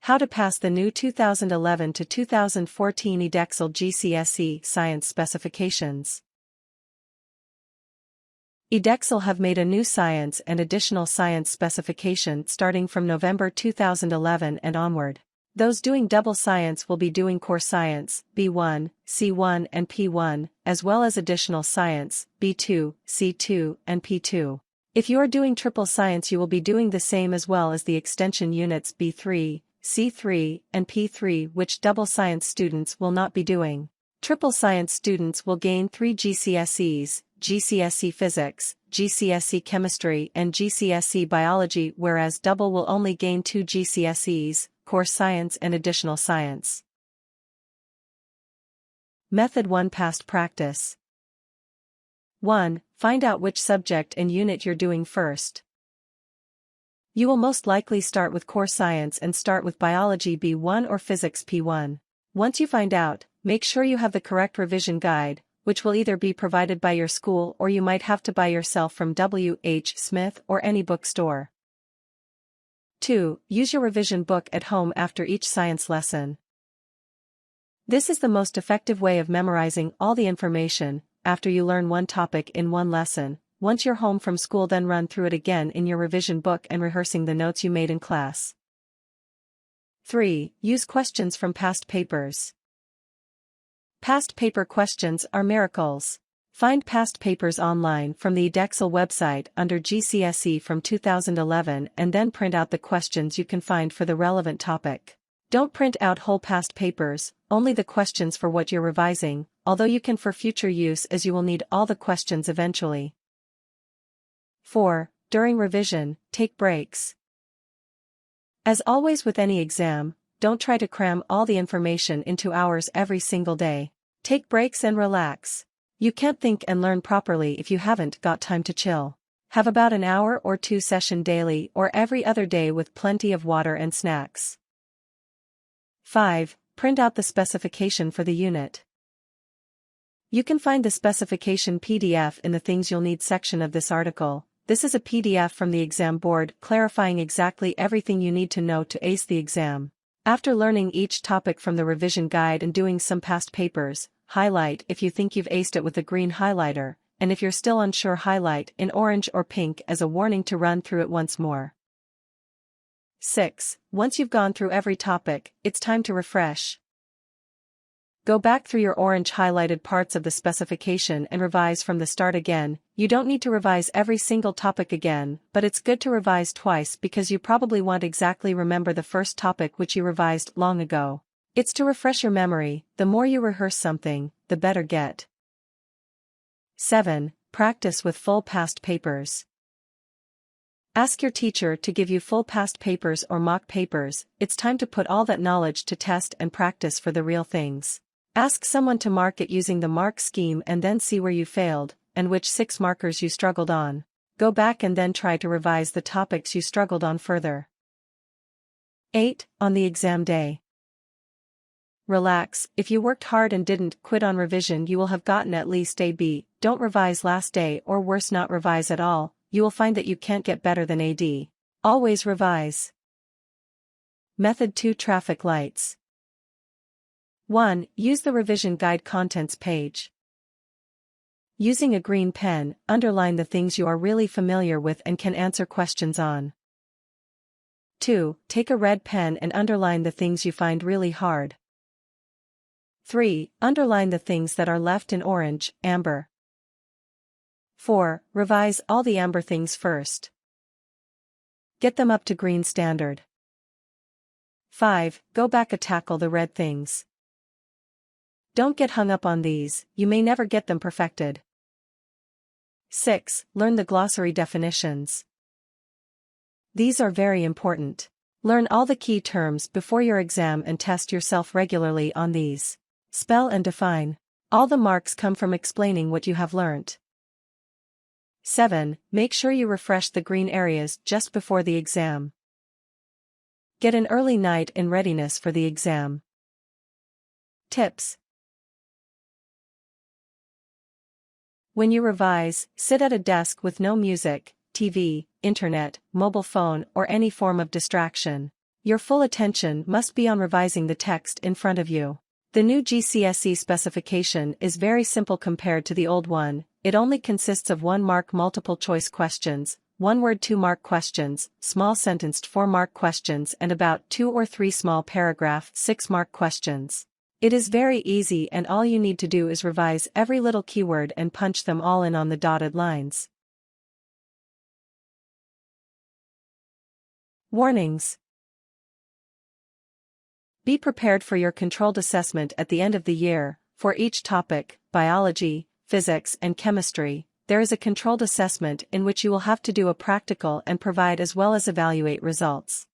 How to pass the new 2011 to 2014 Edexcel GCSE Science Specifications. Edexcel have made a new science and additional science specification starting from November 2011 and onward. Those doing double science will be doing core science, B1, C1 and P1, as well as additional science, B2, C2 and P2. If you are doing triple science, you will be doing the same as well as the extension units B3, C3 and P3, which double science students will not be doing. Triple science students will gain 3 GCSEs, GCSE Physics, GCSE Chemistry and GCSE Biology, whereas double will only gain 2 GCSEs, Core Science and Additional Science. Method 1 Past Practice. 1. Find out which subject and unit you're doing first. You will most likely start with Core Science and start with Biology B1 or Physics P1. Once you find out, make sure you have the correct revision guide, which will either be provided by your school or you might have to buy yourself from W.H. Smith or any bookstore. 2. Use your revision book at home after each science lesson. This is the most effective way of memorizing all the information. After you learn one topic in one lesson, once you're home from school, then run through it again in your revision book and rehearsing the notes you made in class. 3. Use questions from past papers. Past paper questions are miracles. Find past papers online from the Edexcel website under GCSE from 2011 and then print out the questions you can find for the relevant topic. Don't print out whole past papers, only the questions for what you're revising, although you can for future use as you will need all the questions eventually. 4. During revision, take breaks. As always with any exam, don't try to cram all the information into hours every single day. Take breaks and relax. You can't think and learn properly if you haven't got time to chill. Have about an hour or 2 session daily or every other day with plenty of water and snacks. 5. Print out the specification for the unit. You can find the specification PDF in the Things You'll Need section of this article. This is a PDF from the exam board clarifying exactly everything you need to know to ace the exam. After learning each topic from the revision guide and doing some past papers, highlight if you think you've aced it with a green highlighter, and if you're still unsure, highlight in orange or pink as a warning to run through it once more. 6. Once you've gone through every topic, it's time to refresh. Go back through your orange highlighted parts of the specification and revise from the start again. You don't need to revise every single topic again, but it's good to revise twice because you probably won't exactly remember the first topic which you revised long ago. It's to refresh your memory. The more you rehearse something, the better get. 7. Practice with full past papers. Ask your teacher to give you full past papers or mock papers. It's time to put all that knowledge to test and practice for the real things. Ask someone to mark it using the mark scheme and then see where you failed, and which 6 markers you struggled on. Go back and then try to revise the topics you struggled on further. 8. On the exam day. Relax. If you worked hard and didn't quit on revision, you will have gotten at least a B. Don't revise last day, or worse, not revise at all. You will find that you can't get better than AD. Always revise. Method 2 Traffic lights. 1. Use the revision guide contents page. Using a green pen, underline the things you are really familiar with and can answer questions on. 2. Take a red pen and underline the things you find really hard. 3. Underline the things that are left in orange, amber. 4. Revise all the amber things first. Get them up to green standard. 5. Go back and tackle the red things. Don't get hung up on these, you may never get them perfected. 6. Learn the glossary definitions. These are very important. Learn all the key terms before your exam and test yourself regularly on these. Spell and define. All the marks come from explaining what you have learnt. 7. Make sure you refresh the green areas just before the exam. Get an early night in readiness for the exam. Tips. When you revise, sit at a desk with no music, TV, internet, mobile phone or any form of distraction. Your full attention must be on revising the text in front of you. The new GCSE specification is very simple compared to the old one. It only consists of 1-mark multiple-choice questions, 1-word 2-mark questions, small sentenced 4-mark questions and about 2 or 3 small paragraph 6-mark questions. It is very easy and all you need to do is revise every little keyword and punch them all in on the dotted lines. Warnings. Be prepared for your controlled assessment at the end of the year. For each topic, biology, physics and chemistry, there is a controlled assessment in which you will have to do a practical and provide as well as evaluate results.